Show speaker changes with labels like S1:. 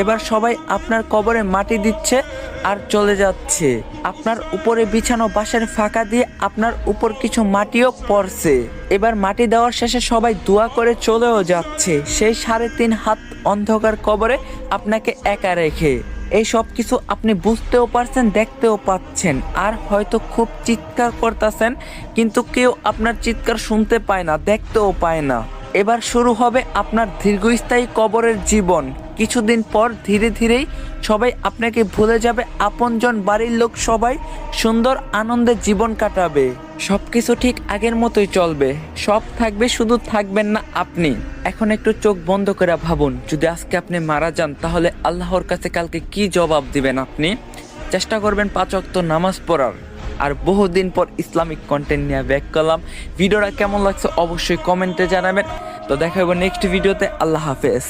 S1: এবার সবাই আপনার কবরে মাটি দিচ্ছে আর চলে যাচ্ছে। আপনার উপরে বিছানো বাঁশের ফাঁকা দিয়ে আপনার উপর কিছু মাটিও পড়ছে। এবার মাটি দেওয়ার শেষে সবাই দোয়া করে চলেও যাচ্ছে সেই 3.5 হাত অন্ধকার কবরে আপনাকে একা রেখে। এই সব কিছু আপনি বুঝতেও পারছেন, দেখতেও পাচ্ছেন, আর হয়তো খুব চিৎকার করতেছেন, কিন্তু কেউ আপনার চিৎকার শুনতে পায় না, দেখতেও পায় না। এবার শুরু হবে আপনার দীর্ঘস্থায়ী কবরের জীবন। কিছুদিন পর ধীরে ধীরেই সবাই আপনাকে ভুলে যাবে, আপনজন, বাড়ির লোক সবাই সুন্দর আনন্দে জীবন কাটাবে। সবকিছু ঠিক আগের মতোই চলবে, সব থাকবে, শুধু থাকবেন না আপনি। এখন একটু চোখ বন্ধ করে ভাবুন, যদি আজকে আপনি মারা যান তাহলে আল্লাহর কাছে কালকে কি জবাব দিবেন আপনি? চেষ্টা করবেন 5 ওয়াক্ত নামাজ পড়ার। আর বহুদিন পর ইসলামিক কন্টেন্ট নিয়ে ব্যাক করলাম। ভিডিওটা কেমন লাগছে অবশ্যই কমেন্টে জানাবেন। তো দেখা হবে নেক্সট ভিডিওতে। আল্লাহ হাফেজ।